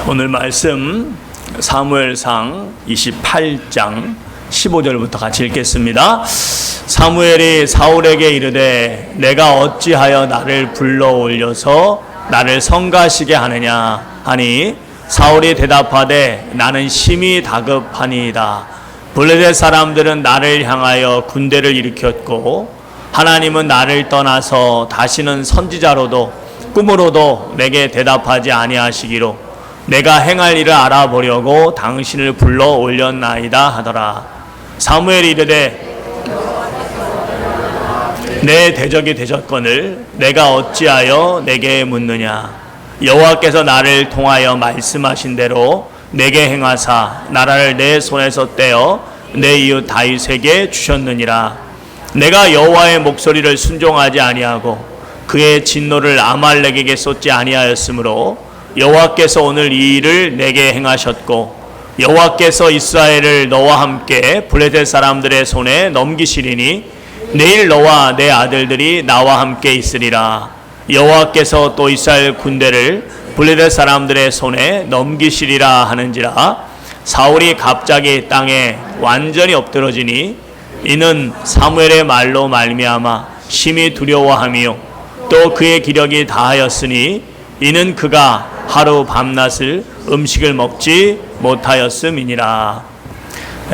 오늘 말씀 사무엘상 28장 15절부터 같이 읽겠습니다. 사무엘이 사울에게 이르되 내가 어찌하여 나를 불러 올려서 나를 성가시게 하느냐 하니 사울이 대답하되 나는 심히 다급하니이다. 블레셋 사람들은 나를 향하여 군대를 일으켰고 하나님은 나를 떠나서 다시는 선지자로도 꿈으로도 내게 대답하지 아니하시기로 내가 행할 일을 알아보려고 당신을 불러 올렸나이다 하더라. 사무엘이 이르되 내 대적이 되셨거늘 내가 어찌하여 내게 묻느냐. 여호와께서 나를 통하여 말씀하신 대로 내게 행하사 나라를 내 손에서 떼어 내 이웃 다윗에게 주셨느니라. 내가 여호와의 목소리를 순종하지 아니하고 그의 진노를 아말렉에게 쏟지 아니하였으므로 여호와께서 오늘 이 일을 내게 행하셨고 여호와께서 이스라엘을 너와 함께 블레셋 사람들의 손에 넘기시리니 내일 너와 내 아들들이 나와 함께 있으리라. 여호와께서 또 이스라엘 군대를 블레셋 사람들의 손에 넘기시리라 하는지라. 사울이 갑자기 땅에 완전히 엎드러지니 이는 사무엘의 말로 말미암아 심히 두려워하며 또 그의 기력이 다하였으니 이는 그가 하루 밤낮을 음식을 먹지 못하였음이니라.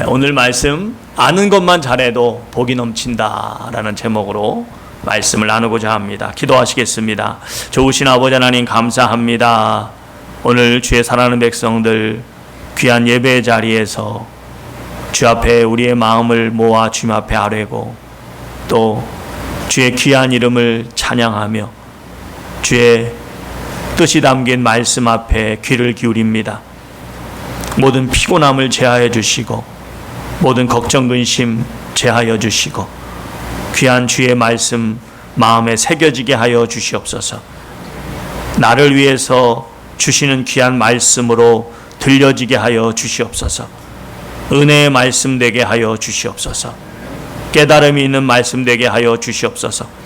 오늘 말씀 아는 것만 잘해도 복이 넘친다라는 제목으로 말씀을 나누고자 합니다. 기도하시겠습니다. 좋으신 아버지 하나님 감사합니다. 오늘 주의 사랑하는 백성들 귀한 예배의 자리에서 주 앞에 우리의 마음을 모아 주님 앞에 아뢰고 또 주의 귀한 이름을 찬양하며 주의 뜻이 담긴 말씀 앞에 귀를 기울입니다. 모든 피곤함을 제하여 주시고 모든 걱정 근심 제하여 주시고 귀한 주의 말씀 마음에 새겨지게 하여 주시옵소서. 나를 위해서 주시는 귀한 말씀으로 들려지게 하여 주시옵소서. 은혜의 말씀 되게 하여 주시옵소서. 깨달음이 있는 말씀 되게 하여 주시옵소서.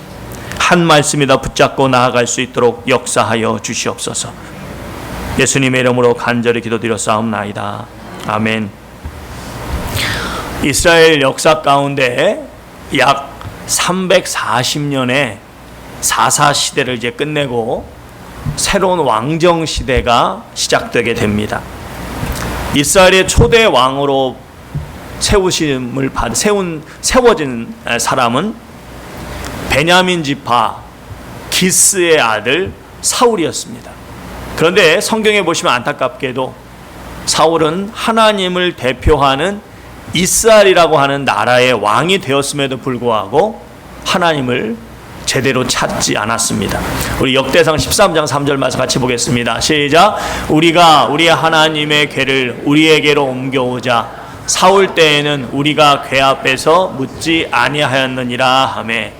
한 말씀이다 붙잡고 나아갈 수 있도록 역사하여 주시옵소서. 예수님의 이름으로 간절히 기도드렸사옵나이다. 아멘. 이스라엘 역사 가운데 약 340년의 사사 시대를 이제 끝내고 새로운 왕정 시대가 시작되게 됩니다. 이스라엘의 초대 왕으로 세워진 사람은 베냐민 지파 기스의 아들 사울이었습니다. 그런데 성경에 보시면 안타깝게도 사울은 하나님을 대표하는 이스라엘이라고 하는 나라의 왕이 되었음에도 불구하고 하나님을 제대로 찾지 않았습니다. 우리 역대상 13장 3절 말씀 같이 보겠습니다. 시작. 우리가 우리의 하나님의 궤를 우리에게로 옮겨오자 사울 때에는 우리가 궤 앞에서 묻지 아니하였느니라 하매.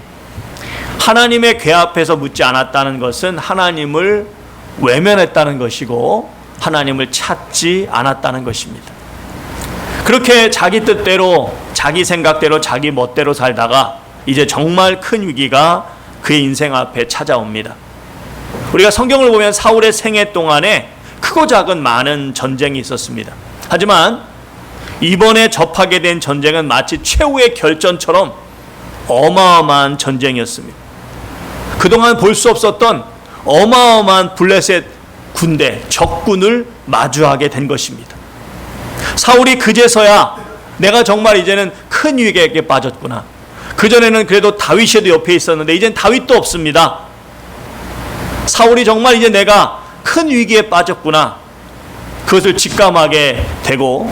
하나님의 궤 앞에서 묻지 않았다는 것은 하나님을 외면했다는 것이고 하나님을 찾지 않았다는 것입니다. 그렇게 자기 뜻대로 자기 생각대로 자기 멋대로 살다가 이제 정말 큰 위기가 그의 인생 앞에 찾아옵니다. 우리가 성경을 보면 사울의 생애 동안에 크고 작은 많은 전쟁이 있었습니다. 하지만 이번에 접하게 된 전쟁은 마치 최후의 결전처럼 어마어마한 전쟁이었습니다. 그동안 볼 수 없었던 어마어마한 블레셋 군대, 적군을 마주하게 된 것입니다. 사울이 그제서야 내가 정말 이제는 큰 위기에 빠졌구나. 그전에는 그래도 다윗이도 옆에 있었는데 이젠 다윗도 없습니다. 사울이 정말 이제 내가 큰 위기에 빠졌구나. 그것을 직감하게 되고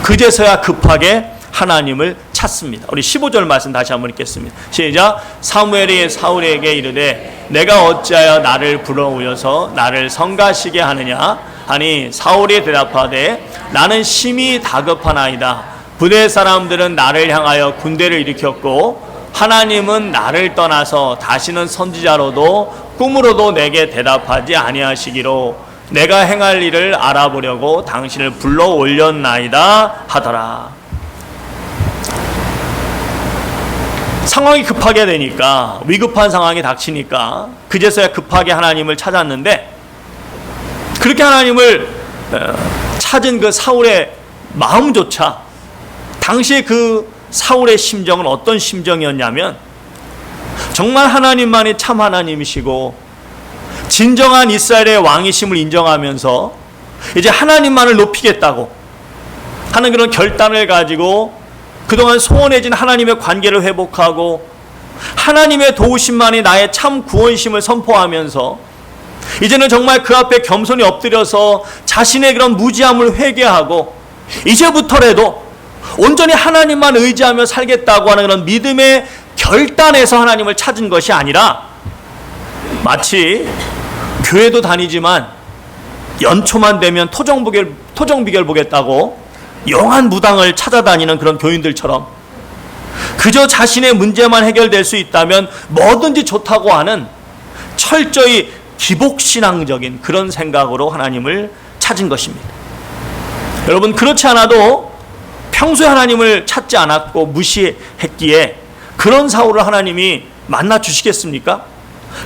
그제서야 급하게 하나님을 찾습니다. 우리 15절 말씀 다시 한번 읽겠습니다. 시작. 사무엘이 사울에게 이르되 내가 어찌하여 나를 불러 올려서 나를 성가시게 하느냐 하니 사울이 대답하되 나는 심히 다급하나이다. 부대 사람들은 나를 향하여 군대를 일으켰고 하나님은 나를 떠나서 다시는 선지자로도 꿈으로도 내게 대답하지 아니하시기로 내가 행할 일을 알아보려고 당신을 불러 올렸나이다 하더라. 상황이 급하게 되니까 위급한 상황이 닥치니까 그제서야 급하게 하나님을 찾았는데 그렇게 하나님을 찾은 그 사울의 마음조차 당시에 그 사울의 심정은 어떤 심정이었냐면 정말 하나님만이 참 하나님이시고 진정한 이스라엘의 왕이심을 인정하면서 이제 하나님만을 높이겠다고 하는 그런 결단을 가지고 그동안 소원해진 하나님의 관계를 회복하고 하나님의 도우심만이 나의 참 구원심을 선포하면서 이제는 정말 그 앞에 겸손히 엎드려서 자신의 그런 무지함을 회개하고 이제부터라도 온전히 하나님만 의지하며 살겠다고 하는 그런 믿음의 결단에서 하나님을 찾은 것이 아니라 마치 교회도 다니지만 연초만 되면 토정비결 보겠다고 영한 무당을 찾아다니는 그런 교인들처럼 그저 자신의 문제만 해결될 수 있다면 뭐든지 좋다고 하는 철저히 기복신앙적인 그런 생각으로 하나님을 찾은 것입니다. 여러분, 그렇지 않아도 평소에 하나님을 찾지 않았고 무시했기에 그런 사울을 하나님이 만나 주시겠습니까?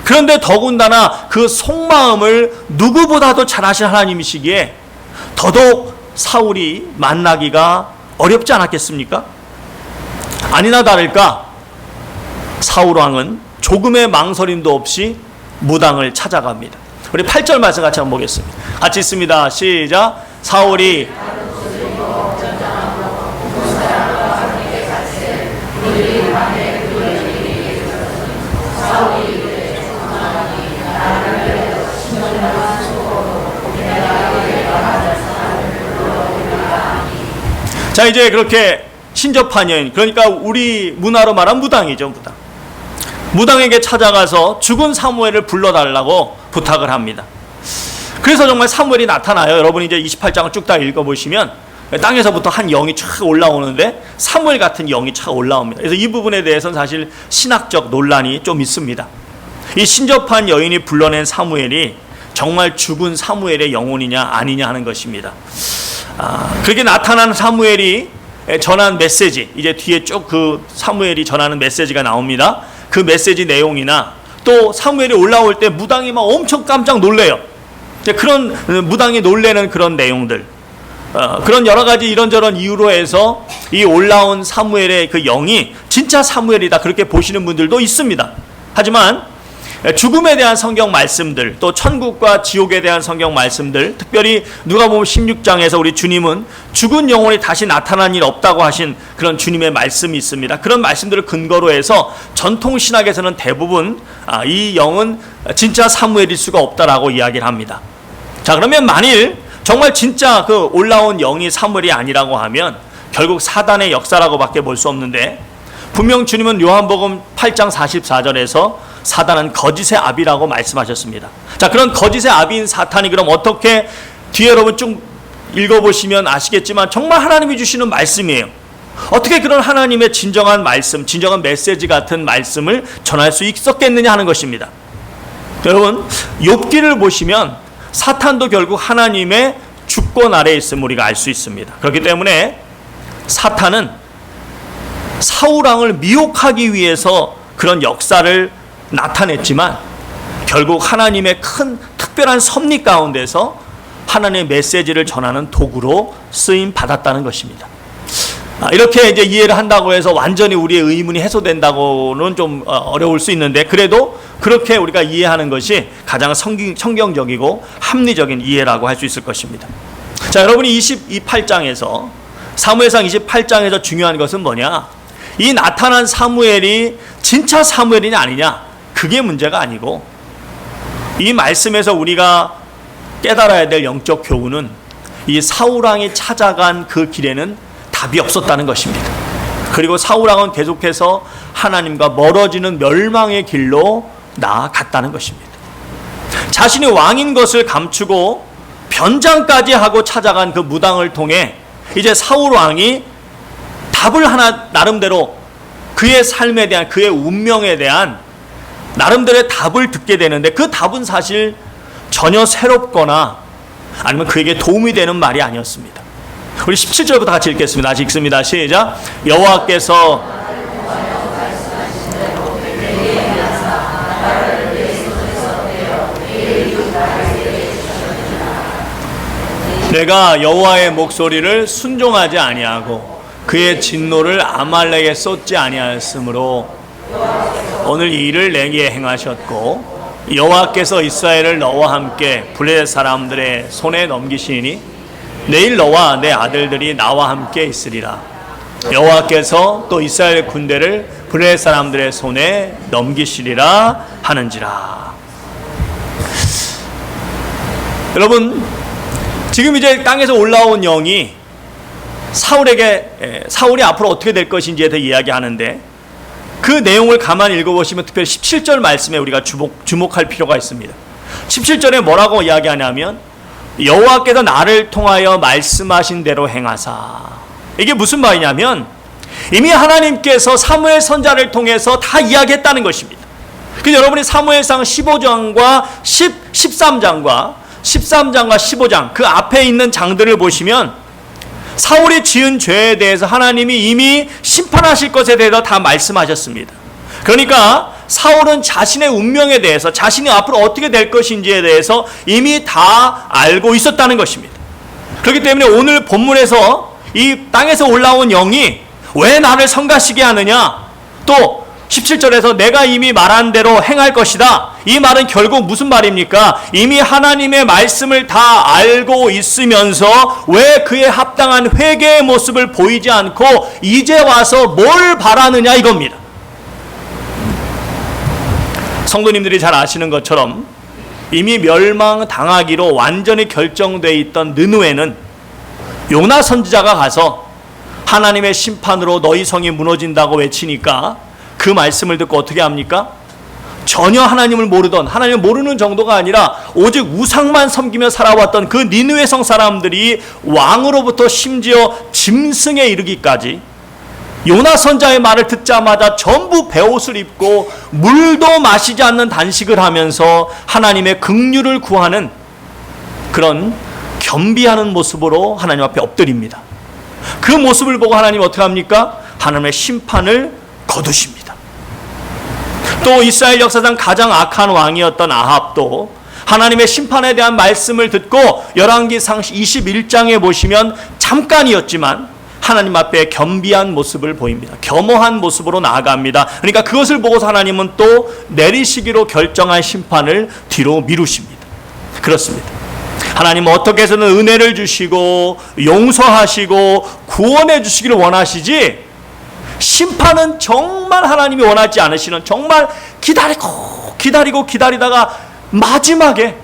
그런데 더군다나 그 속마음을 누구보다도 잘 아신 하나님이시기에 더더욱 사울이 만나기가 어렵지 않았겠습니까? 아니나 다를까 사울 왕은 조금의 망설임도 없이 무당을 찾아갑니다. 우리 8절 말씀 같이 한번 보겠습니다. 같이 있습니다. 시작. 사울이 자, 이제 그렇게 신접한 여인, 그러니까 우리 문화로 말하면 무당이죠, 무당. 무당에게 찾아가서 죽은 사무엘을 불러달라고 부탁을 합니다. 그래서 정말 사무엘이 나타나요. 여러분이 이제 28장을 쭉 다 읽어보시면 땅에서부터 한 영이 촥 올라오는데 사무엘 같은 영이 촥 올라옵니다. 그래서 이 부분에 대해서는 사실 신학적 논란이 좀 있습니다. 이 신접한 여인이 불러낸 사무엘이 정말 죽은 사무엘의 영혼이냐 아니냐 하는 것입니다. 그렇게 나타난 사무엘이 전한 메시지, 이제 뒤에 쭉 그 사무엘이 전하는 메시지가 나옵니다. 그 메시지 내용이나 또 사무엘이 올라올 때 무당이 막 엄청 깜짝 놀래요. 그런 무당이 놀래는 그런 내용들, 그런 여러 가지 이런저런 이유로 해서 이 올라온 사무엘의 그 영이 진짜 사무엘이다 그렇게 보시는 분들도 있습니다. 하지만 죽음에 대한 성경 말씀들, 또 천국과 지옥에 대한 성경 말씀들, 특별히 누가복음 16장에서 우리 주님은 죽은 영혼이 다시 나타난 일 없다고 하신 그런 주님의 말씀이 있습니다. 그런 말씀들을 근거로 해서 전통 신학에서는 대부분 이 영은 진짜 사무엘일 수가 없다라고 이야기를 합니다. 자, 그러면 만일 정말 진짜 그 올라온 영이 사무엘이 아니라고 하면 결국 사단의 역사라고밖에 볼 수 없는데, 분명 주님은 요한복음 8장 44절에서 사단은 거짓의 아비라고 말씀하셨습니다. 자, 그런 거짓의 아비인 사탄이 그럼 어떻게, 뒤에 여러분 쭉 읽어보시면 아시겠지만 정말 하나님이 주시는 말씀이에요. 어떻게 그런 하나님의 진정한 말씀, 진정한 메시지 같은 말씀을 전할 수 있었겠느냐 하는 것입니다. 여러분, 욥기를 보시면 사탄도 결국 하나님의 주권 아래에 있음을 우리가 알 수 있습니다. 그렇기 때문에 사탄은 사울 왕을 미혹하기 위해서 그런 역사를 나타냈지만 결국 하나님의 큰 특별한 섭리 가운데서 하나님의 메시지를 전하는 도구로 쓰임 받았다는 것입니다. 이렇게 이제 이해를 한다고 해서 완전히 우리의 의문이 해소된다고는 좀 어려울 수 있는데, 그래도 그렇게 우리가 이해하는 것이 가장 성경적이고 합리적인 이해라고 할 수 있을 것입니다. 자, 여러분이 28장에서 사무엘상 28장에서 중요한 것은 뭐냐? 이 나타난 사무엘이 진짜 사무엘이냐 아니냐, 그게 문제가 아니고, 이 말씀에서 우리가 깨달아야 될 영적 교훈은 이 사울왕이 찾아간 그 길에는 답이 없었다는 것입니다. 그리고 사울왕은 계속해서 하나님과 멀어지는 멸망의 길로 나아갔다는 것입니다. 자신이 왕인 것을 감추고 변장까지 하고 찾아간 그 무당을 통해 이제 사울왕이 답을 하나 나름대로 그의 삶에 대한, 그의 운명에 대한 나름대로의 답을 듣게 되는데, 그 답은 사실 전혀 새롭거나 아니면 그에게 도움이 되는 말이 아니었습니다. 우리 17절부터 같이 읽겠습니다. 다시 읽습니다. 시작. 여호와께서 내가 여호와의 목소리를 순종하지 아니하고 그의 진노를 아말렉에 쏟지 아니하였으므로 오늘 이 일을 내게 행하셨고 여호와께서 이스라엘을 너와 함께 블레셋 사람들의 손에 넘기시니 내일 너와 내 아들들이 나와 함께 있으리라. 여호와께서 또 이스라엘 군대를 블레셋 사람들의 손에 넘기시리라 하는지라. 여러분, 지금 이제 땅에서 올라온 영이 사울이 앞으로 어떻게 될 것인지에 대해 이야기하는데, 그 내용을 가만히 읽어보시면 특별히 17절 말씀에 우리가 주목할 필요가 있습니다. 17절에 뭐라고 이야기하냐면 여호와께서 나를 통하여 말씀하신 대로 행하사. 이게 무슨 말이냐면 이미 하나님께서 사무엘 선지자를 통해서 다 이야기했다는 것입니다. 그래서 여러분이 사무엘상 15장과 13장과 15장 그 앞에 있는 장들을 보시면 사울이 지은 죄에 대해서 하나님이 이미 심판하실 것에 대해서 다 말씀하셨습니다. 그러니까 사울은 자신의 운명에 대해서, 자신이 앞으로 어떻게 될 것인지에 대해서 이미 다 알고 있었다는 것입니다. 그렇기 때문에 오늘 본문에서 이 땅에서 올라온 영이 왜 나를 성가시게 하느냐, 또 17절에서 내가 이미 말한 대로 행할 것이다. 이 말은 결국 무슨 말입니까? 이미 하나님의 말씀을 다 알고 있으면서 왜 그에 합당한 회개의 모습을 보이지 않고 이제 와서 뭘 바라느냐 이겁니다. 성도님들이 잘 아시는 것처럼 이미 멸망당하기로 완전히 결정되어 있던 느느웨는 요나 선지자가 가서 하나님의 심판으로 너희 성이 무너진다고 외치니까 그 말씀을 듣고 어떻게 합니까? 전혀 하나님을 모르던, 하나님을 모르는 정도가 아니라 오직 우상만 섬기며 살아왔던 그 니느웨 성 사람들이 왕으로부터 심지어 짐승에 이르기까지 요나 선지자의 말을 듣자마자 전부 베옷을 입고 물도 마시지 않는 단식을 하면서 하나님의 긍휼을 구하는 그런 겸비하는 모습으로 하나님 앞에 엎드립니다. 그 모습을 보고 하나님 어떻게 합니까? 하나님의 심판을 거두십니다. 또 이스라엘 역사상 가장 악한 왕이었던 아합도 하나님의 심판에 대한 말씀을 듣고 열왕기상 21장에 보시면 잠깐이었지만 하나님 앞에 겸비한 모습을 보입니다. 겸허한 모습으로 나아갑니다. 그러니까 그것을 보고서 하나님은 또 내리시기로 결정한 심판을 뒤로 미루십니다. 그렇습니다. 하나님은 어떻게 해서는 은혜를 주시고 용서하시고 구원해 주시기를 원하시지, 심판은 정말 하나님이 원하지 않으시는, 정말 기다리다가 마지막에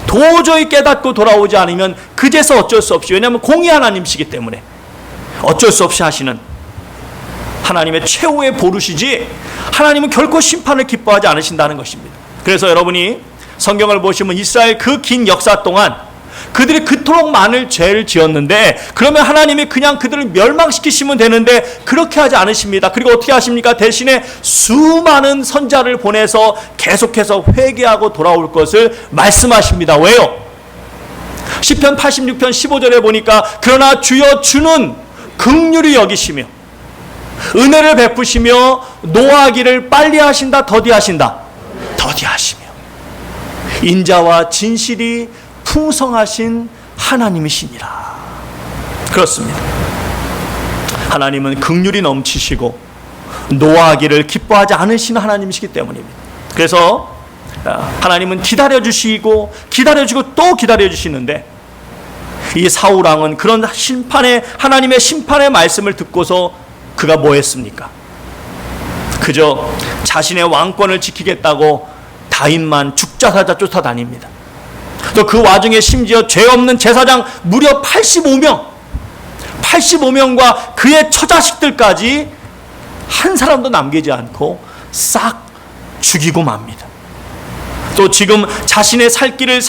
도저히 깨닫고 돌아오지 않으면 그제서 어쩔 수 없이, 왜냐하면 공의 하나님이시기 때문에 어쩔 수 없이 하시는 하나님의 최후의 보루시지, 하나님은 결코 심판을 기뻐하지 않으신다는 것입니다. 그래서 여러분이 성경을 보시면 이스라엘 그 긴 역사 동안 그들이 그토록 많은 죄를 지었는데, 그러면 하나님이 그냥 그들을 멸망시키시면 되는데 그렇게 하지 않으십니다. 그리고 어떻게 하십니까? 대신에 수많은 선지자를 보내서 계속해서 회개하고 돌아올 것을 말씀하십니다. 왜요? 시편 86편 15절에 보니까 그러나 주여 주는 긍휼히 여기시며 은혜를 베푸시며 노하기를 빨리 하신다, 더디하신다? 더디하시며 인자와 진실이 풍성하신 하나님이시니라. 그렇습니다. 하나님은 긍휼이 넘치시고 노하기를 기뻐하지 않으시는 하나님이시기 때문입니다. 그래서 하나님은 기다려주시고 또 기다려주시는데, 이 사울 왕은 그런 하나님의 심판의 말씀을 듣고서 그가 뭐 했습니까? 그저 자신의 왕권을 지키겠다고 다윗만 죽자사자 쫓아다닙니다. 또 그 와중에 심지어 죄 없는 제사장 무려 85명과 그의 처자식들까지 한 사람도 남기지 않고 싹 죽이고 맙니다. 또 지금 자신의 살 길을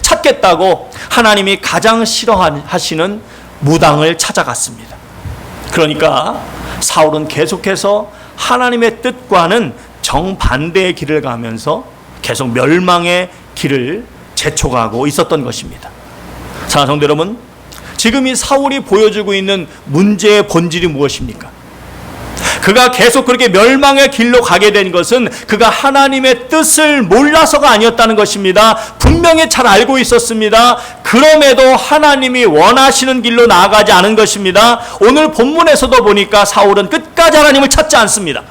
찾겠다고 하나님이 가장 싫어하시는 무당을 찾아갔습니다. 그러니까 사울은 계속해서 하나님의 뜻과는 정반대의 길을 가면서 계속 멸망의 길을 재촉하고 있었던 것입니다. 사랑하는 성도 여러분, 지금 이 사울이 보여주고 있는 문제의 본질이 무엇입니까? 그가 계속 그렇게 멸망의 길로 가게 된 것은 그가 하나님의 뜻을 몰라서가 아니었다는 것입니다. 분명히 잘 알고 있었습니다. 그럼에도 하나님이 원하시는 길로 나아가지 않은 것입니다. 오늘 본문에서도 보니까 사울은 끝까지 하나님을 찾지 않습니다.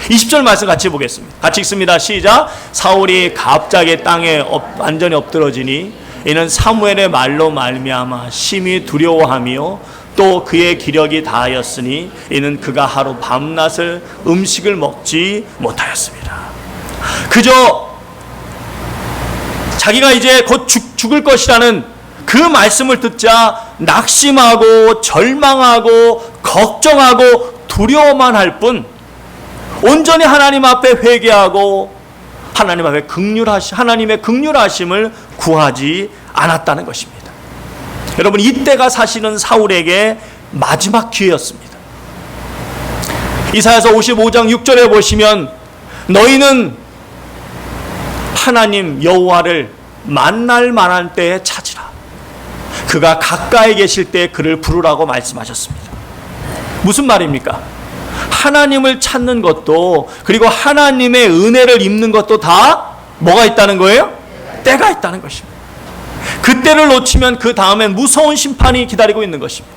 20절 말씀 같이 보겠습니다. 같이 읽습니다. 시작. 사울이 갑자기 땅에 완전히 엎드러지니 이는 사무엘의 말로 말미암아 심히 두려워하며 또 그의 기력이 다하였으니 이는 그가 하루 밤낮을 음식을 먹지 못하였습니다. 그저 자기가 이제 곧 죽을 것이라는 그 말씀을 듣자 낙심하고 절망하고 걱정하고 두려워만 할 뿐 온전히 하나님 앞에 회개하고 하나님 앞에 하나님의 긍휼하심을 구하지 않았다는 것입니다. 여러분, 이때가 사실은 사울에게 마지막 기회였습니다. 이사야서 55장 6절에 보시면 너희는 하나님 여호와를 만날 만한 때에 찾으라. 그가 가까이 계실 때 그를 부르라고 말씀하셨습니다. 무슨 말입니까? 하나님을 찾는 것도 그리고 하나님의 은혜를 입는 것도 다 뭐가 있다는 거예요? 때가 있다는 것입니다. 그때를 놓치면 그 다음엔 무서운 심판이 기다리고 있는 것입니다.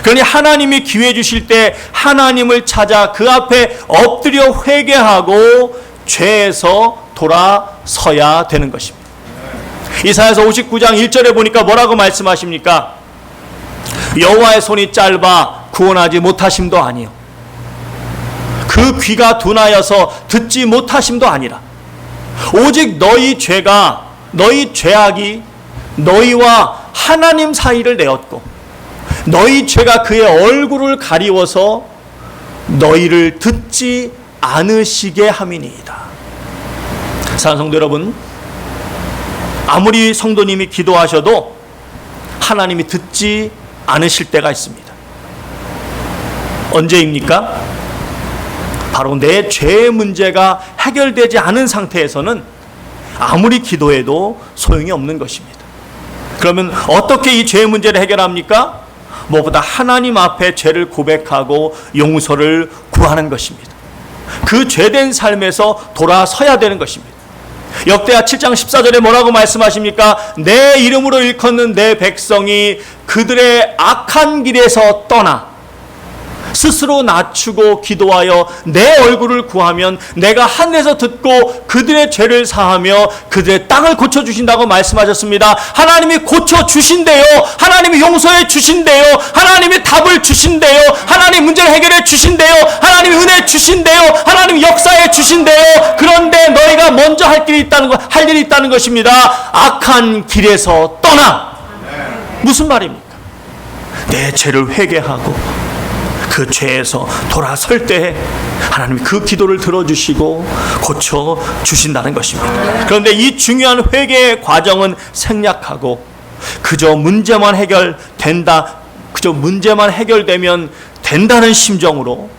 그러니 하나님이 기회 주실 때 하나님을 찾아 그 앞에 엎드려 회개하고 죄에서 돌아서야 되는 것입니다. 이사야서 59장 1절에 보니까 뭐라고 말씀하십니까? 여호와의 손이 짧아 구원하지 못하심도 아니요 그 귀가 둔하여서 듣지 못하심도 아니라 오직 너희 죄악이 너희와 하나님 사이를 내었고 너희 죄가 그의 얼굴을 가리워서 너희를 듣지 않으시게 함이니이다. 사랑하는 성도 여러분, 아무리 성도님이 기도하셔도 하나님이 듣지 않으실 때가 있습니다. 언제입니까? 바로 내 죄의 문제가 해결되지 않은 상태에서는 아무리 기도해도 소용이 없는 것입니다. 그러면 어떻게 이 죄의 문제를 해결합니까? 무엇보다 하나님 앞에 죄를 고백하고 용서를 구하는 것입니다. 그 죄된 삶에서 돌아서야 되는 것입니다. 역대하 7장 14절에 뭐라고 말씀하십니까? 내 이름으로 일컫는 내 백성이 그들의 악한 길에서 떠나 스스로 낮추고 기도하여 내 얼굴을 구하면 내가 하늘에서 듣고 그들의 죄를 사하며 그들의 땅을 고쳐주신다고 말씀하셨습니다. 하나님이 고쳐주신대요. 하나님이 용서해 주신대요. 하나님이 답을 주신대요. 하나님이 문제를 해결해 주신대요. 하나님이 은혜 주신대요. 하나님이 역사해 주신대요. 그런데 너희가 먼저 할 일이 있다는 것입니다. 악한 길에서 떠나. 무슨 말입니까? 내 죄를 회개하고 그 죄에서 돌아설 때 하나님이 그 기도를 들어주시고 고쳐주신다는 것입니다. 그런데 이 중요한 회개의 과정은 생략하고 그저 문제만 해결되면 된다는 심정으로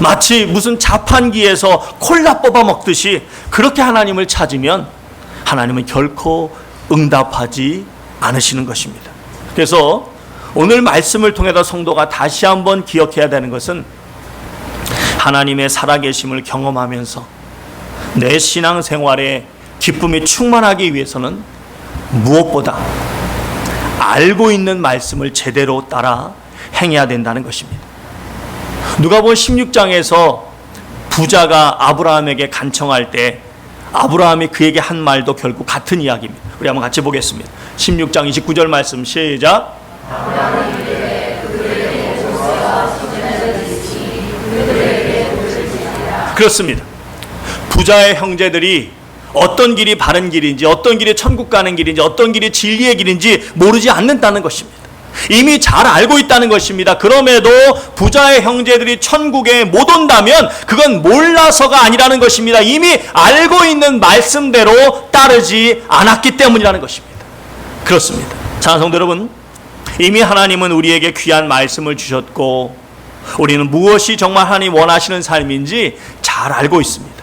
마치 무슨 자판기에서 콜라 뽑아 먹듯이 그렇게 하나님을 찾으면 하나님은 결코 응답하지 않으시는 것입니다. 그래서 오늘 말씀을 통해서 성도가 다시 한번 기억해야 되는 것은 하나님의 살아계심을 경험하면서 내 신앙생활에 기쁨이 충만하기 위해서는 무엇보다 알고 있는 말씀을 제대로 따라 행해야 된다는 것입니다. 누가복음 16장에서 부자가 아브라함에게 간청할 때 아브라함이 그에게 한 말도 결국 같은 이야기입니다. 우리 한번 같이 보겠습니다. 16장 29절 말씀 시작. 그렇습니다. 부자의 형제들이 어떤 길이 바른 길인지 어떤 길이 천국 가는 길인지 어떤 길이 진리의 길인지 모르지 않는다는 것입니다. 이미 잘 알고 있다는 것입니다. 그럼에도 부자의 형제들이 천국에 못 온다면 그건 몰라서가 아니라는 것입니다. 이미 알고 있는 말씀대로 따르지 않았기 때문이라는 것입니다. 그렇습니다. 사랑하는 성도 여러분, 이미 하나님은 우리에게 귀한 말씀을 주셨고 우리는 무엇이 정말 하나님 원하시는 삶인지 잘 알고 있습니다.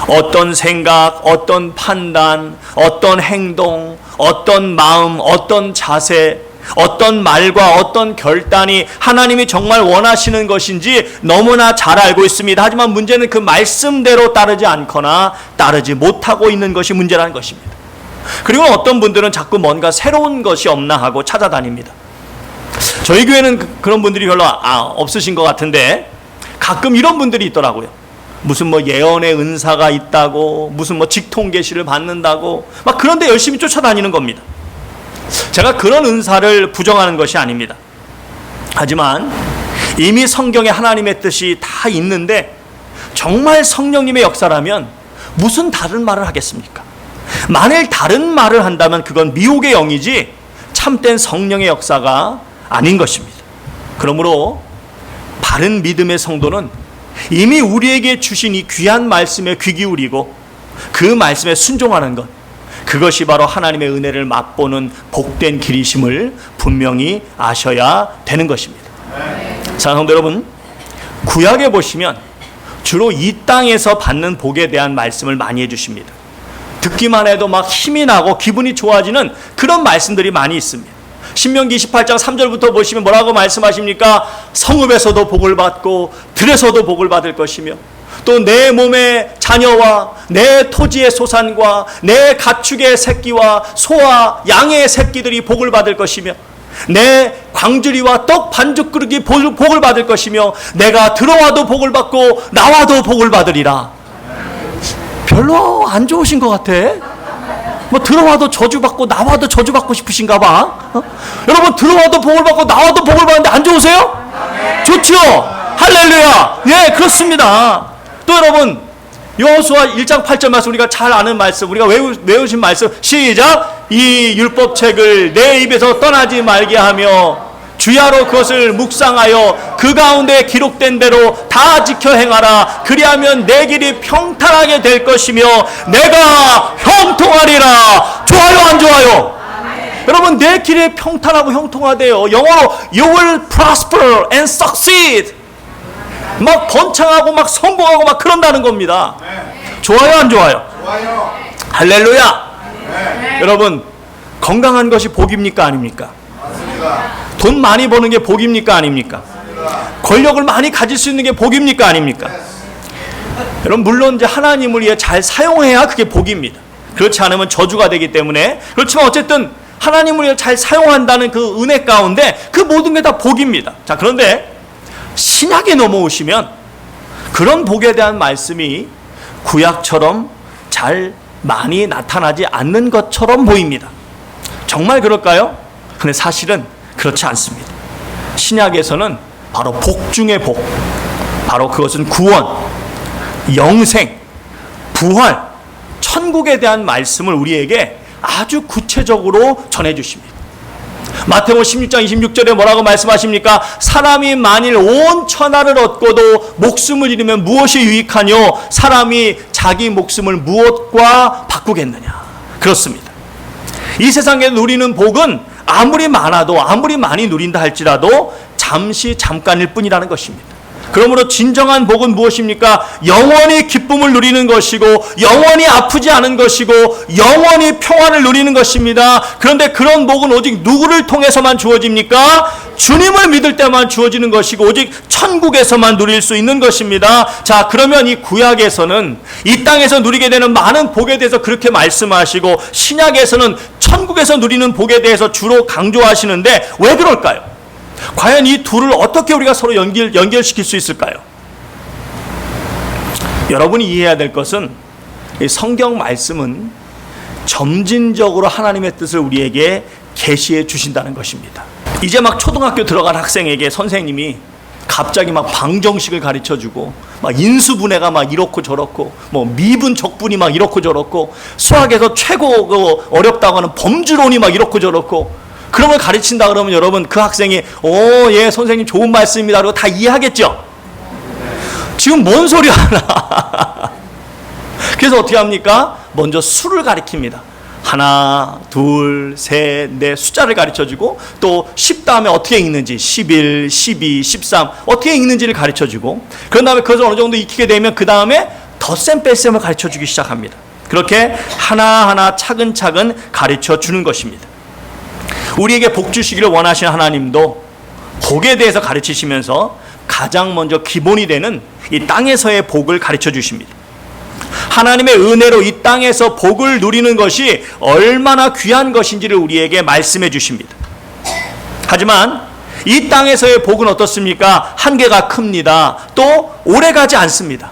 어떤 생각, 어떤 판단, 어떤 행동, 어떤 마음, 어떤 자세, 어떤 말과 어떤 결단이 하나님이 정말 원하시는 것인지 너무나 잘 알고 있습니다. 하지만 문제는 그 말씀대로 따르지 않거나 따르지 못하고 있는 것이 문제라는 것입니다. 그리고 어떤 분들은 자꾸 뭔가 새로운 것이 없나 하고 찾아다닙니다. 저희 교회는 그런 분들이 별로 없으신 것 같은데 가끔 이런 분들이 있더라고요. 무슨 예언의 은사가 있다고, 무슨 직통 계시를 받는다고 막 그런데 열심히 쫓아다니는 겁니다. 제가 그런 은사를 부정하는 것이 아닙니다. 하지만 이미 성경에 하나님의 뜻이 다 있는데 정말 성령님의 역사라면 무슨 다른 말을 하겠습니까? 만일 다른 말을 한다면 그건 미혹의 영이지 참된 성령의 역사가 아닌 것입니다. 그러므로 바른 믿음의 성도는 이미 우리에게 주신 이 귀한 말씀에 귀 기울이고 그 말씀에 순종하는 것, 그것이 바로 하나님의 은혜를 맛보는 복된 길이심을 분명히 아셔야 되는 것입니다. 사랑하는 성도 여러분, 구약에 보시면 주로 이 땅에서 받는 복에 대한 말씀을 많이 해주십니다. 듣기만 해도 막 힘이 나고 기분이 좋아지는 그런 말씀들이 많이 있습니다. 신명기 28장 3절부터 보시면 뭐라고 말씀하십니까? 성읍에서도 복을 받고 들에서도 복을 받을 것이며 또 내 몸의 자녀와 내 토지의 소산과 내 가축의 새끼와 소와 양의 새끼들이 복을 받을 것이며 내 광주리와 떡 반죽 그릇이 복을 받을 것이며 내가 들어와도 복을 받고 나와도 복을 받으리라. 별로 안 좋으신 것 같아. 들어와도 저주받고 나와도 저주받고 싶으신가 봐. 여러분, 들어와도 복을 받고 나와도 복을 받는데 안 좋으세요? 좋죠? 할렐루야. 예, 그렇습니다. 또 여러분, 여호수아 1장 8절 말씀, 우리가 잘 아는 말씀, 우리가 외우신 말씀, 시작. 이 율법책을 내 입에서 떠나지 말게 하며 주야로 그것을 묵상하여 그 가운데 기록된 대로 다 지켜 행하라. 그리하면 내 길이 평탄하게 될 것이며 내가 형통하리라. 좋아요, 안 좋아요? 여러분, 내 길이 평탄하고 형통하대요. 영어로 You will prosper and succeed. 막 번창하고 막 성공하고 막 그런다는 겁니다. 좋아요, 안 좋아요? 좋아요. 할렐루야. 여러분, 건강한 것이 복입니까, 아닙니까? 맞습니다. 돈 많이 버는 게 복입니까, 아닙니까? 맞습니다. 권력을 많이 가질 수 있는 게 복입니까, 아닙니까? 여러분, 물론 이제 하나님을 위해 잘 사용해야 그게 복입니다. 그렇지 않으면 저주가 되기 때문에. 그렇지만 어쨌든 하나님을 위해 잘 사용한다는 그 은혜 가운데 그 모든 게 다 복입니다. 자, 그런데 신약에 넘어오시면 그런 복에 대한 말씀이 구약처럼 잘 많이 나타나지 않는 것처럼 보입니다. 정말 그럴까요? 근데 사실은 그렇지 않습니다. 신약에서는 바로 복 중의 복, 바로 그것은 구원, 영생, 부활, 천국에 대한 말씀을 우리에게 아주 구체적으로 전해주십니다. 마태복음 16장 26절에 뭐라고 말씀하십니까? 사람이 만일 온 천하를 얻고도 목숨을 잃으면 무엇이 유익하뇨? 사람이 자기 목숨을 무엇과 바꾸겠느냐? 그렇습니다. 이 세상에 누리는 복은 아무리 많아도, 아무리 많이 누린다 할지라도 잠깐일 뿐이라는 것입니다. 그러므로 진정한 복은 무엇입니까? 영원히 기쁨을 누리는 것이고, 영원히 아프지 않은 것이고, 영원히 평안을 누리는 것입니다. 그런데 그런 복은 오직 누구를 통해서만 주어집니까? 주님을 믿을 때만 주어지는 것이고, 오직 천국에서만 누릴 수 있는 것입니다. 자, 그러면 이 구약에서는 이 땅에서 누리게 되는 많은 복에 대해서 그렇게 말씀하시고, 신약에서는 천국에서 누리는 복에 대해서 주로 강조하시는데 왜 그럴까요? 과연 이 둘을 어떻게 우리가 서로 연결시킬 수 있을까요? 여러분이 이해해야 될 것은 이 성경 말씀은 점진적으로 하나님의 뜻을 우리에게 계시해 주신다는 것입니다. 이제 막 초등학교 들어간 학생에게 선생님이 갑자기 막 방정식을 가르쳐주고, 막 인수분해가 막 이렇고 저렇고, 뭐 미분 적분이 막 이렇고 저렇고, 수학에서 최고 어렵다고 하는 범주론이 막 이렇고 저렇고, 그런 걸 가르친다 그러면 여러분, 그 학생이 예, 선생님 좋은 말씀입니다 그러고 다 이해하겠죠? 지금 뭔 소리 하나? 그래서 어떻게 합니까? 먼저 수를 가르칩니다. 하나, 둘, 셋, 넷 숫자를 가르쳐주고, 또 10 다음에 어떻게 읽는지 11, 12, 13 어떻게 읽는지를 가르쳐주고, 그런 다음에 그것을 어느 정도 익히게 되면 그 다음에 덧셈 뺄셈을 가르쳐주기 시작합니다. 그렇게 하나하나 차근차근 가르쳐주는 것입니다. 우리에게 복 주시기를 원하시는 하나님도 복에 대해서 가르치시면서 가장 먼저 기본이 되는 이 땅에서의 복을 가르쳐 주십니다. 하나님의 은혜로 이 땅에서 복을 누리는 것이 얼마나 귀한 것인지를 우리에게 말씀해 주십니다. 하지만 이 땅에서의 복은 어떻습니까? 한계가 큽니다. 또 오래가지 않습니다.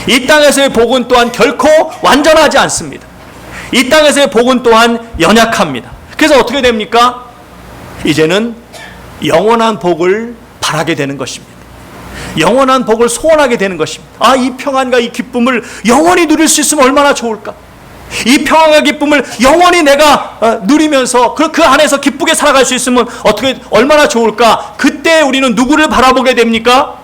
이 땅에서의 복은 또한 결코 완전하지 않습니다. 이 땅에서의 복은 또한 연약합니다. 그래서 어떻게 됩니까? 이제는 영원한 복을 바라게 되는 것입니다. 영원한 복을 소원하게 되는 것입니다. 아, 이 평안과 이 기쁨을 영원히 누릴 수 있으면 얼마나 좋을까? 이 평안과 기쁨을 영원히 내가 누리면서 그 안에서 기쁘게 살아갈 수 있으면 얼마나 좋을까? 그때 우리는 누구를 바라보게 됩니까?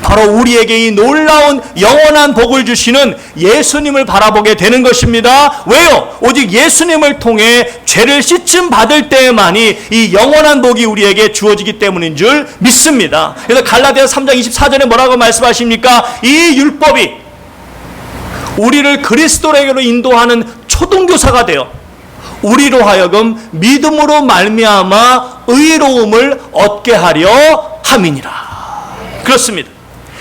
바로 우리에게 이 놀라운 영원한 복을 주시는 예수님을 바라보게 되는 것입니다. 왜요? 오직 예수님을 통해 죄를 씻음 받을 때만이 이 영원한 복이 우리에게 주어지기 때문인 줄 믿습니다. 그래서 갈라디아서 3장 24절에 뭐라고 말씀하십니까? 이 율법이 우리를 그리스도에게로 인도하는 초등교사가 되어 우리로 하여금 믿음으로 말미암아 의로움을 얻게 하려 함이니라. 그렇습니다.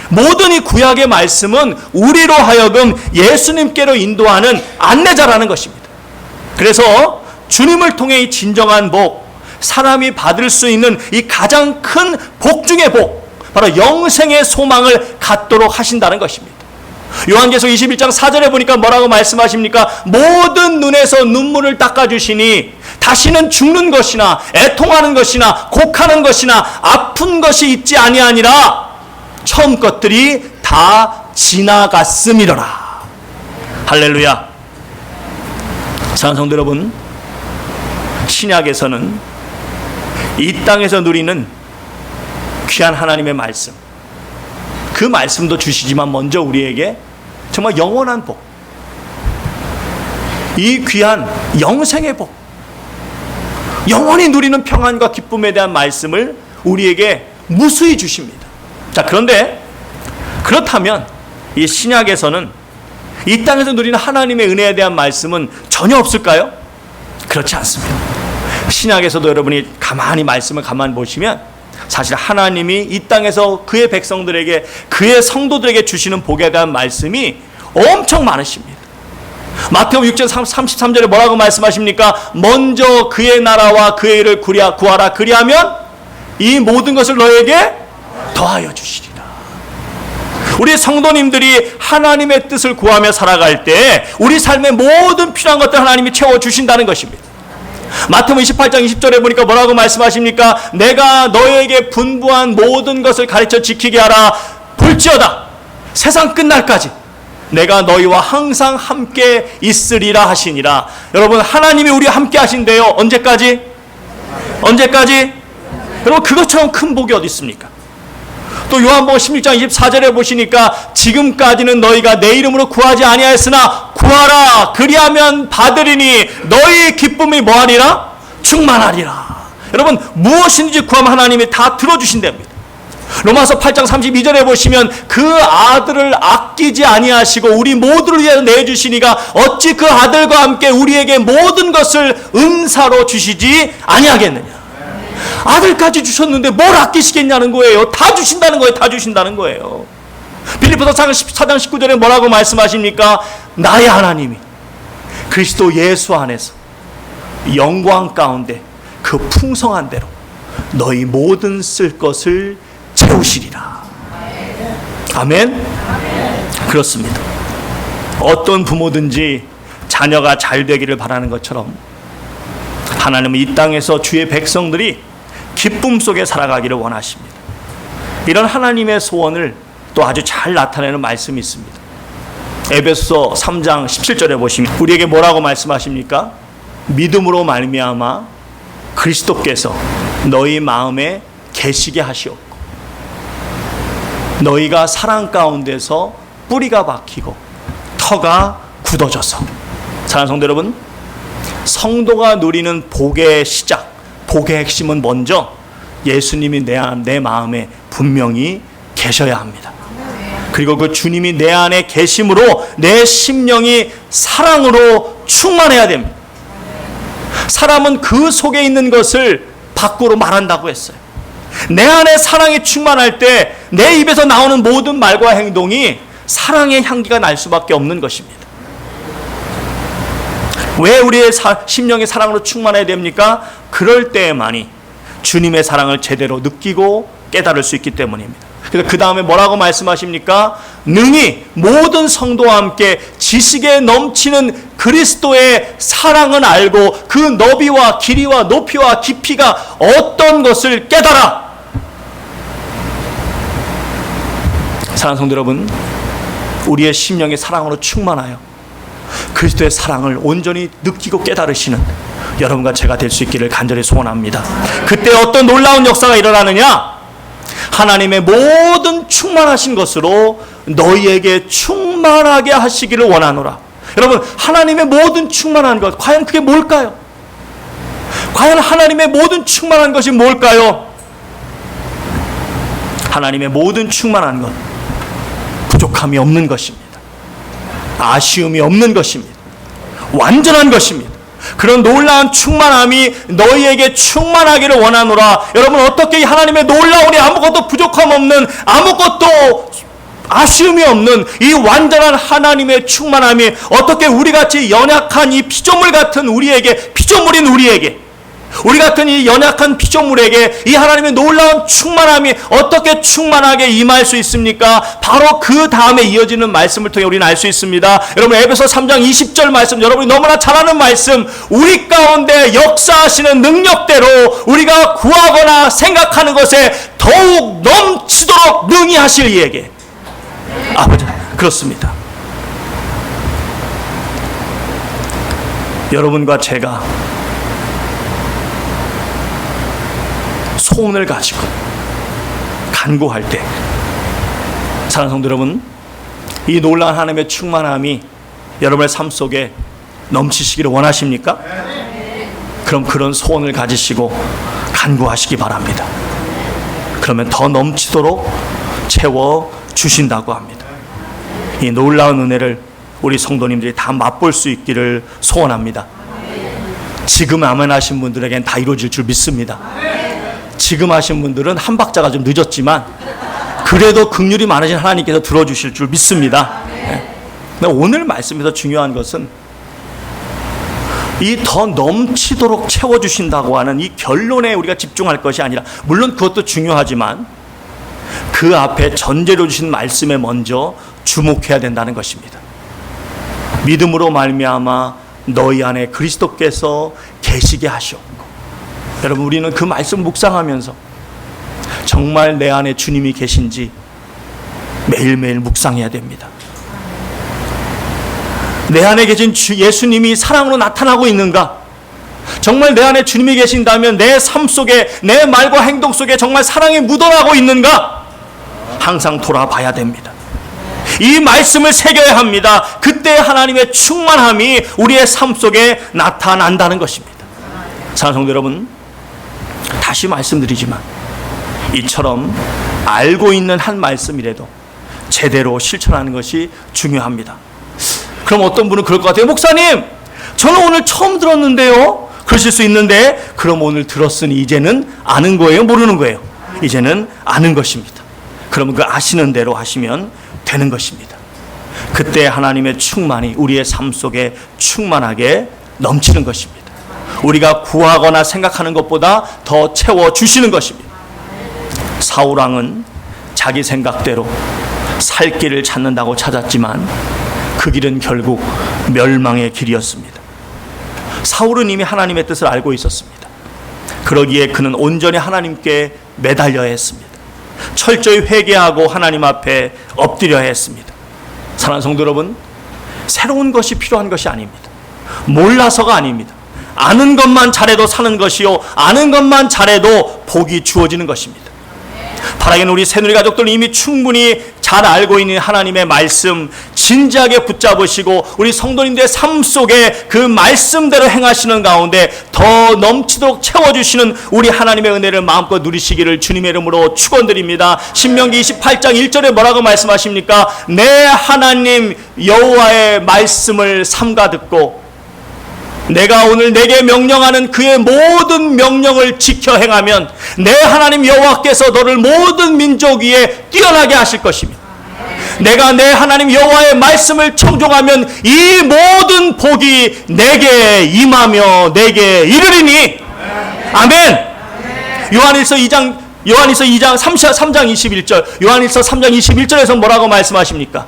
모든 이 구약의 말씀은 우리로 하여금 예수님께로 인도하는 안내자라는 것입니다. 그래서 주님을 통해 이 진정한 복, 사람이 받을 수 있는 이 가장 큰 복 중의 복, 바로 영생의 소망을 갖도록 하신다는 것입니다. 요한계시록 21장 4절에 보니까 뭐라고 말씀하십니까? 모든 눈에서 눈물을 닦아주시니 다시는 죽는 것이나 애통하는 것이나 곡하는 것이나 아픈 것이 있지 아니하니라. 처음 것들이 다 지나갔음이로라. 할렐루야. 사랑하는 성도 여러분, 신약에서는 이 땅에서 누리는 귀한 하나님의 말씀, 그 말씀도 주시지만 먼저 우리에게 정말 영원한 복, 이 귀한 영생의 복, 영원히 누리는 평안과 기쁨에 대한 말씀을 우리에게 무수히 주십니다. 자, 그런데 그렇다면 이 신약에서는 이 땅에서 누리는 하나님의 은혜에 대한 말씀은 전혀 없을까요? 그렇지 않습니다. 신약에서도 여러분이 가만히 말씀을 가만히 보시면 사실 하나님이 이 땅에서 그의 백성들에게, 그의 성도들에게 주시는 복에 대한 말씀이 엄청 많으십니다. 마태복음 6장 33절에 뭐라고 말씀하십니까? 먼저 그의 나라와 그의 일을 구하라. 그리하면 이 모든 것을 너에게 더하여 주시리라. 우리 성도님들이 하나님의 뜻을 구하며 살아갈 때 우리 삶의 모든 필요한 것들 하나님이 채워주신다는 것입니다. 마태복음 28장 20절에 보니까 뭐라고 말씀하십니까? 내가 너에게 분부한 모든 것을 가르쳐 지키게 하라. 볼지어다 세상 끝날까지 내가 너희와 항상 함께 있으리라 하시니라. 여러분, 하나님이 우리와 함께 하신대요. 언제까지? 언제까지? 여러분, 그것처럼 큰 복이 어디 있습니까? 또 요한복음 16장 24절에 보시니까 지금까지는 너희가 내 이름으로 구하지 아니하였으나 구하라. 그리하면 받으리니 너희 기쁨이 뭐하리라? 충만하리라. 여러분, 무엇인지 구하면 하나님이 다 들어주신답니다. 로마서 8장 32절에 보시면 그 아들을 아끼지 아니하시고 우리 모두를 위해서 내주시니가 어찌 그 아들과 함께 우리에게 모든 것을 은사로 주시지 아니하겠느냐. 아들까지 주셨는데 뭘 아끼시겠냐는 거예요. 다 주신다는 거예요. 다 주신다는 거예요. 빌립보서 4장 19절에 뭐라고 말씀하십니까? 나의 하나님이 그리스도 예수 안에서 영광 가운데 그 풍성한 대로 너희 모든 쓸 것을 채우시리라. 아멘? 그렇습니다. 어떤 부모든지 자녀가 잘 되기를 바라는 것처럼 하나님은 이 땅에서 주의 백성들이 기쁨 속에 살아가기를 원하십니다. 이런 하나님의 소원을 또 아주 잘 나타내는 말씀이 있습니다. 에베소서 3장 17절에 보시면 우리에게 뭐라고 말씀하십니까? 믿음으로 말미암아 그리스도께서 너희 마음에 계시게 하시옵고 너희가 사랑 가운데서 뿌리가 박히고 터가 굳어져서. 사랑하는 성도 여러분, 성도가 누리는 복의 시작, 복의 핵심은 먼저 예수님이 내 마음에 분명히 계셔야 합니다. 그리고 그 주님이 내 안에 계심으로 내 심령이 사랑으로 충만해야 됩니다. 사람은 그 속에 있는 것을 밖으로 말한다고 했어요. 내 안에 사랑이 충만할 때 내 입에서 나오는 모든 말과 행동이 사랑의 향기가 날 수밖에 없는 것입니다. 왜 우리의 심령의 사랑으로 충만해야 됩니까? 그럴 때만이 주님의 사랑을 제대로 느끼고 깨달을 수 있기 때문입니다. 그래서 그 다음에 뭐라고 말씀하십니까? 능히 모든 성도와 함께 지식에 넘치는 그리스도의 사랑은 알고 그 너비와 길이와 높이와 깊이가 어떤 것을 깨달아. 사랑하는 성도 여러분, 우리의 심령의 사랑으로 충만하여 그리스도의 사랑을 온전히 느끼고 깨달으시는 여러분과 제가 될 수 있기를 간절히 소원합니다. 그때 어떤 놀라운 역사가 일어나느냐? 하나님의 모든 충만하신 것으로 너희에게 충만하게 하시기를 원하노라. 여러분, 하나님의 모든 충만한 것, 과연 그게 뭘까요? 과연 하나님의 모든 충만한 것이 뭘까요? 하나님의 모든 충만한 것, 부족함이 없는 것입니다. 아쉬움이 없는 것입니다. 완전한 것입니다. 그런 놀라운 충만함이 너희에게 충만하기를 원하노라. 여러분, 어떻게 하나님의 놀라우니 아무것도 부족함 없는, 아무것도 아쉬움이 없는 이 완전한 하나님의 충만함이 어떻게 우리같이 연약한 이 피조물 같은 우리에게, 피조물인 우리에게, 우리 같은 이 연약한 피조물에게 이 하나님의 놀라운 충만함이 어떻게 충만하게 임할 수 있습니까? 바로 그 다음에 이어지는 말씀을 통해 우리는 알 수 있습니다. 여러분, 에베소 3장 20절 말씀, 여러분이 너무나 잘 아는 말씀, 우리 가운데 역사하시는 능력대로 우리가 구하거나 생각하는 것에 더욱 넘치도록 능히 하실 이에게. 아버지, 그렇습니다. 여러분과 제가 소원을 가지고 간구할 때, 사랑하는 성도 여러분, 이 놀라운 하나님의 충만함이 여러분의 삶 속에 넘치시기를 원하십니까? 그럼 그런 소원을 가지시고 간구하시기 바랍니다. 그러면 더 넘치도록 채워 주신다고 합니다. 이 놀라운 은혜를 우리 성도님들이 다 맛볼 수 있기를 소원합니다. 지금 아멘 하신 분들에겐 다 이루어질 줄 믿습니다. 지금 하신 분들은 한 박자가 좀 늦었지만 그래도 긍휼이 많으신 하나님께서 들어주실 줄 믿습니다. 오늘 말씀에서 중요한 것은 이 더 넘치도록 채워주신다고 하는 이 결론에 우리가 집중할 것이 아니라, 물론 그것도 중요하지만 그 앞에 전제로 주신 말씀에 먼저 주목해야 된다는 것입니다. 믿음으로 말미암아 너희 안에 그리스도께서 계시게 하셨고. 여러분, 우리는 그 말씀 묵상하면서 정말 내 안에 주님이 계신지 매일매일 묵상해야 됩니다. 내 안에 계신 예수님이 사랑으로 나타나고 있는가? 정말 내 안에 주님이 계신다면 내 삶 속에, 내 말과 행동 속에 정말 사랑이 묻어나고 있는가? 항상 돌아봐야 됩니다. 이 말씀을 새겨야 합니다. 그때 하나님의 충만함이 우리의 삶 속에 나타난다는 것입니다. 사랑하는 성도 여러분, 다시 말씀드리지만 이처럼 알고 있는 한 말씀이라도 제대로 실천하는 것이 중요합니다. 그럼 어떤 분은 그럴 것 같아요. 목사님, 저는 오늘 처음 들었는데요. 그러실 수 있는데, 그럼 오늘 들었으니 이제는 아는 거예요? 모르는 거예요? 이제는 아는 것입니다. 그러면 그 아시는 대로 하시면 되는 것입니다. 그때 하나님의 충만이 우리의 삶 속에 충만하게 넘치는 것입니다. 우리가 구하거나 생각하는 것보다 더 채워주시는 것입니다. 사울왕은 자기 생각대로 살 길을 찾는다고 찾았지만 그 길은 결국 멸망의 길이었습니다. 사울은 이미 하나님의 뜻을 알고 있었습니다. 그러기에 그는 온전히 하나님께 매달려야 했습니다. 철저히 회개하고 하나님 앞에 엎드려야 했습니다. 사랑하는 성도 여러분, 새로운 것이 필요한 것이 아닙니다. 몰라서가 아닙니다. 아는 것만 잘해도 사는 것이요, 아는 것만 잘해도 복이 주어지는 것입니다. 바라기는 우리 새누리 가족들은 이미 충분히 잘 알고 있는 하나님의 말씀 진지하게 붙잡으시고 우리 성도님들의 삶 속에 그 말씀대로 행하시는 가운데 더 넘치도록 채워주시는 우리 하나님의 은혜를 마음껏 누리시기를 주님의 이름으로 축원드립니다. 신명기 28장 1절에 뭐라고 말씀하십니까? 내 하나님 여호와의 말씀을 삼가 듣고 내가 오늘 내게 명령하는 그의 모든 명령을 지켜 행하면 내 하나님 여호와께서 너를 모든 민족 위에 뛰어나게 하실 것이며, 내가 내 하나님 여호와의 말씀을 청종하면 이 모든 복이 내게 임하며 내게 이르리니. 아멘. 요한일서 2장 3장 21절, 요한일서 3장 21절에서 뭐라고 말씀하십니까?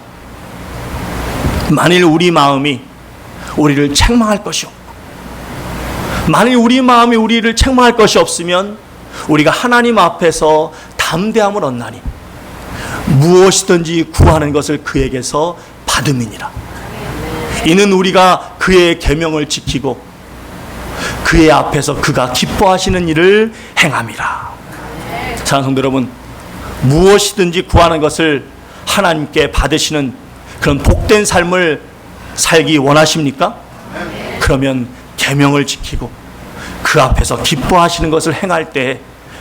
만일 우리 마음이 우리를 책망할 것이 없고, 만일 우리 마음이 우리를 책망할 것이 없으면 우리가 하나님 앞에서 담대함을 얻나니 무엇이든지 구하는 것을 그에게서 받음이니라. 이는 우리가 그의 계명을 지키고 그의 앞에서 그가 기뻐하시는 일을 행함이라. 사랑하는 성도 여러분, 무엇이든지 구하는 것을 하나님께 받으시는 그런 복된 삶을 살기 원하십니까? 그러면 계명을 지키고 그 앞에서 기뻐하시는 것을 행할 때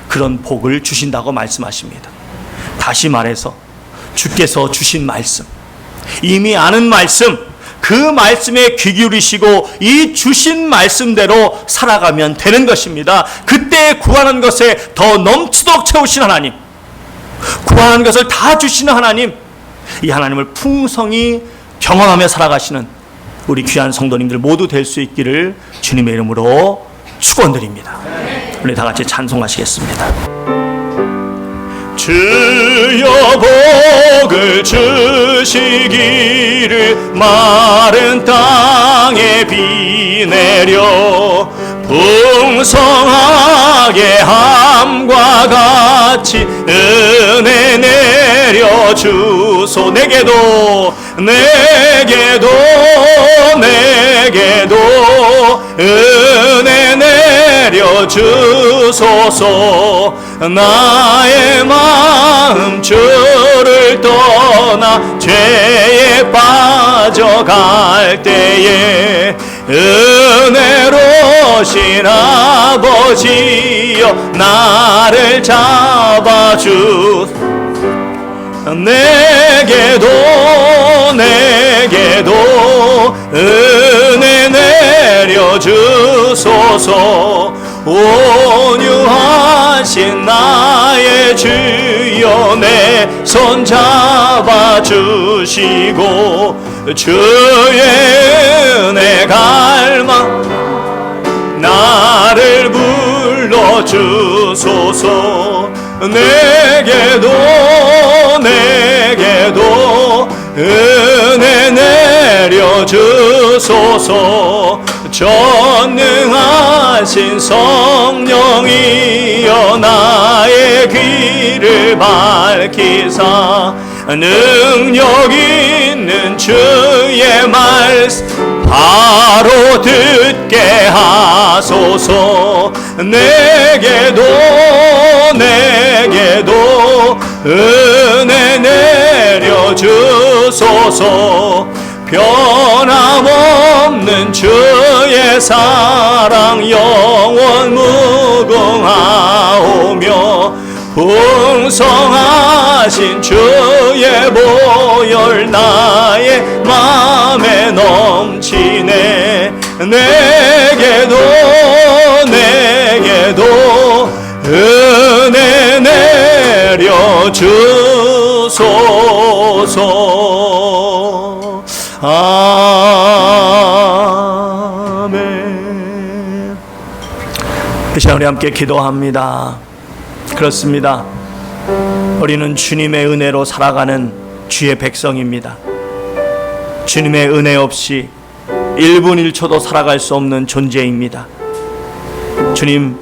그런 복을 주신다고 말씀하십니다. 다시 말해서 주께서 주신 말씀, 이미 아는 말씀, 그 말씀에 귀 기울이시고 이 주신 말씀대로 살아가면 되는 것입니다. 그때 구하는 것에 더 넘치도록 채우신 하나님, 구하는 것을 다 주시는 하나님, 이 하나님을 풍성히 경험하며 살아가시는 우리 귀한 성도님들 모두 될 수 있기를 주님의 이름으로 축원드립니다. 우리 다 같이 찬송하시겠습니다. 주여 복을 주시기를 마른 땅에 비 내려 풍성하게 함과 같이 은혜 내려 주소. 내게도 은혜 내려 주소서. 나의 마음 주를 떠나 죄에 빠져갈 때에 은혜로신 아버지여 나를 잡아주. 내게도 은혜 내려 주소서. 온유하신 나의 주여 내 손 잡아주시고 주의 은혜 갈망 나를 불러주소서. 내게도 은혜 내려 주소서. 전능하신 성령이여 나의 귀를 밝히사 능력 있는 주의 말씀 바로 듣게 하소서. 내게도 은혜 내려 주소서. 변함없는 주의 사랑 영원 무궁하오며 풍성하신 주의 보혈 나의 맘에 넘치네. 내게도 은혜 내려 주소서. 아멘. 이 시간 우리 함께 기도합니다. 그렇습니다. 우리는 주님의 은혜로 살아가는 주의 백성입니다. 주님의 은혜 없이 1분 1초도 살아갈 수 없는 존재입니다. 주님의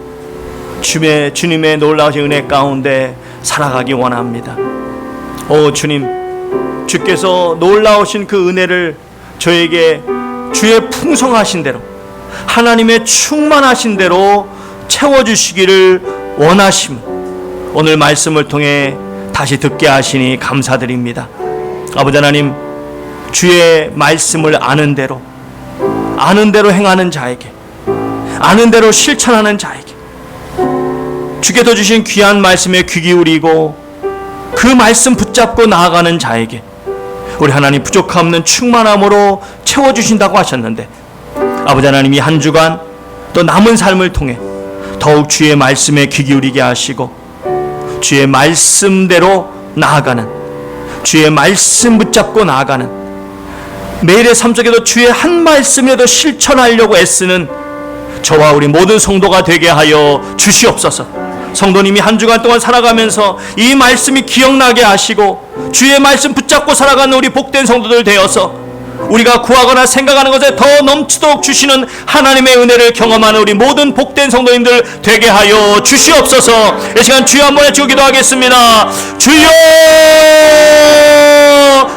놀라우신 은혜 가운데 살아가기 원합니다. 오 주님, 주께서 놀라우신 그 은혜를 저에게 주의 풍성하신 대로 하나님의 충만하신 대로 채워주시기를 원하심, 오늘 말씀을 통해 다시 듣게 하시니 감사드립니다. 아버지 하나님, 주의 말씀을 아는 대로 행하는 자에게, 아는 대로 실천하는 자에게, 주께서 주신 귀한 말씀에 귀 기울이고 그 말씀 붙잡고 나아가는 자에게 우리 하나님 부족함 없는 충만함으로 채워주신다고 하셨는데, 아버지 하나님, 이 한 주간 또 남은 삶을 통해 더욱 주의 말씀에 귀 기울이게 하시고 주의 말씀대로 나아가는, 주의 말씀 붙잡고 나아가는, 매일의 삶 속에도 주의 한 말씀이라도 실천하려고 애쓰는 저와 우리 모든 성도가 되게 하여 주시옵소서. 성도님이 한 주간 동안 살아가면서 이 말씀이 기억나게 하시고 주의 말씀 붙잡고 살아가는 우리 복된 성도들 되어서 우리가 구하거나 생각하는 것에 더 넘치도록 주시는 하나님의 은혜를 경험하는 우리 모든 복된 성도님들 되게 하여 주시옵소서. 이 시간 주여 한번 외치고 기도하겠습니다. 주여!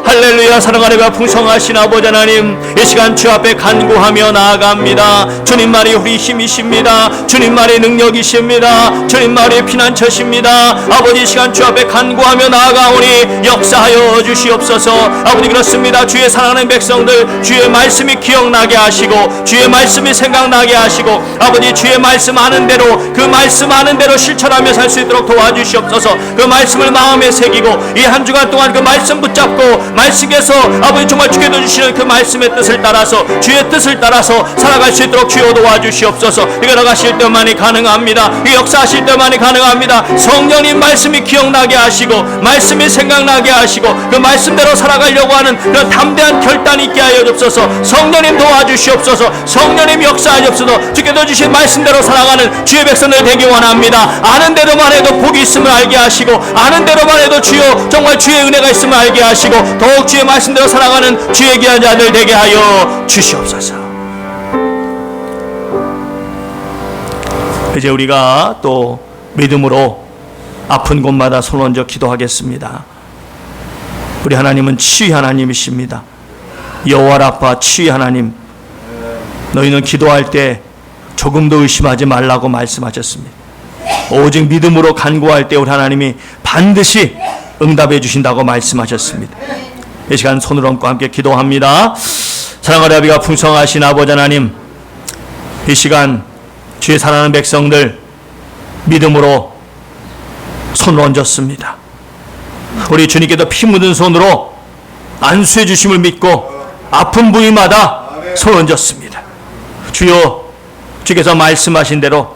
할렐루야. 사랑하는 풍성하신 아버지 하나님, 이 시간 주 앞에 간구하며 나아갑니다. 주님만이 우리 힘이십니다. 주님만이 능력이십니다. 주님만이 피난처십니다. 아버지, 이 시간 주 앞에 간구하며 나아가오니 역사하여 주시옵소서. 아버지, 그렇습니다. 주의 사랑하는 백성들, 주의 말씀이 기억나게 하시고 주의 말씀이 생각나게 하시고 아버지, 주의 말씀 아는 대로, 그 말씀 아는 대로 실천하며 살 수 있도록 도와주시옵소서. 그 말씀을 마음에 새기고 이 한 주간 동안 그 말씀 붙잡고 말씀에서 아버지 정말 주께서 주시는 그 말씀의 뜻을 따라서, 주의 뜻을 따라서 살아갈 수 있도록 주여 도와주시옵소서. 이거 나가실 때만이 가능합니다. 이 역사하실 때만이 가능합니다. 성령님 말씀이 기억나게 하시고 말씀이 생각나게 하시고 그 말씀대로 살아가려고 하는 그런 담대한 결단이 있게 하여 주옵소서. 성령님 도와주시옵소서. 성령님 역사하시옵소서. 주께서 주신 말씀대로 살아가는 주의 백성들 되기 원합니다. 아는 대로만 해도 복이 있음을 알게 하시고 아는 대로만 해도 주여 정말 주의 은혜가 있음을 알게 하시고 더욱 주의 말씀대로 살아가는 주의 귀한 자들 되게 하여 주시옵소서. 이제 우리가 또 믿음으로 아픈 곳마다 손 얹어 기도하겠습니다. 우리 하나님은 치유 하나님이십니다. 여호와 라파, 치유 하나님, 너희는 기도할 때 조금도 의심하지 말라고 말씀하셨습니다. 오직 믿음으로 간구할 때 우리 하나님이 반드시 응답해 주신다고 말씀하셨습니다. 이 시간 손을 얹고 함께 기도합니다. 사랑하는 아비가 풍성하신 아버지 하나님, 이 시간 주의 사랑하는 백성들 믿음으로 손을 얹었습니다. 우리 주님께서 피 묻은 손으로 안수해 주심을 믿고 아픈 부위마다 손을 얹었습니다. 주여, 주께서 말씀하신 대로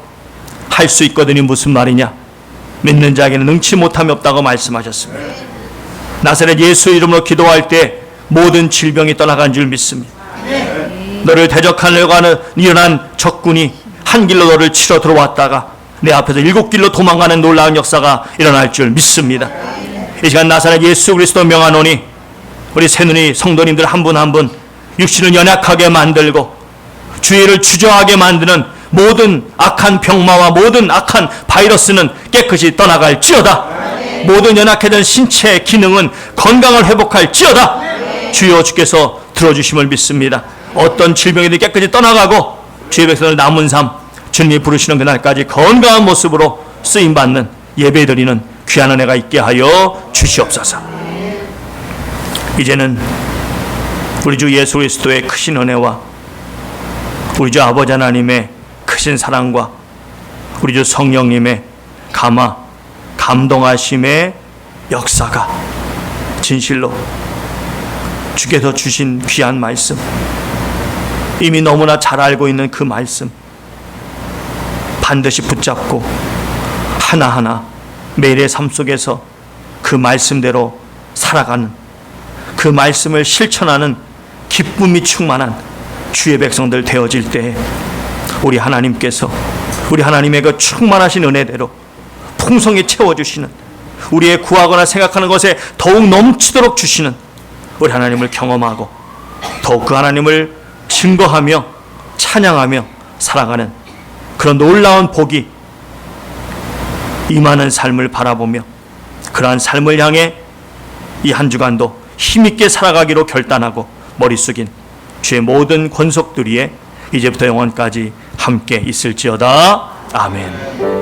할 수 있거든이 무슨 말이냐? 믿는 자에게는 능치 못함이 없다고 말씀하셨습니다. 나사렛 예수 이름으로 기도할 때 모든 질병이 떠나간 줄 믿습니다. 너를 대적하려고 하는 일어난 적군이 한 길로 너를 치러 들어왔다가 내 앞에서 7길로 도망가는 놀라운 역사가 일어날 줄 믿습니다. 이 시간 나사렛 예수 그리스도 명하노니 우리 새누리 성도님들 한 분 한 분 육신을 연약하게 만들고 주의를 주저하게 만드는 모든 악한 병마와 모든 악한 바이러스는 깨끗이 떠나갈지어다. 모든 연약해진 신체의 기능은 건강을 회복할지어다. 주여, 주께서 들어주심을 믿습니다. 어떤 질병이든 깨끗이 떠나가고 주의 백성을 남은 삶, 주님이 부르시는 그날까지 건강한 모습으로 쓰임받는 예배드리는 귀한 은혜가 있게 하여 주시옵소서. 이제는 우리 주 예수 그리스도의 크신 은혜와 우리 주 아버지 하나님의 크신 사랑과 우리 주 성령님의 감동하심의 역사가 진실로 주께서 주신 귀한 말씀, 이미 너무나 잘 알고 있는 그 말씀 반드시 붙잡고 하나하나 매일의 삶 속에서 그 말씀대로 살아가는, 그 말씀을 실천하는 기쁨이 충만한 주의 백성들 되어질 때 우리 하나님께서 우리 하나님의 그 충만하신 은혜대로 풍성히 채워주시는, 우리의 구하거나 생각하는 것에 더욱 넘치도록 주시는 우리 하나님을 경험하고 더욱 그 하나님을 증거하며 찬양하며 살아가는 그런 놀라운 복이 임하는 삶을 바라보며 그러한 삶을 향해 이 한 주간도 힘있게 살아가기로 결단하고 머리 숙인 주의 모든 권속들 위에 이제부터 영원까지 함께 있을지어다. 아멘.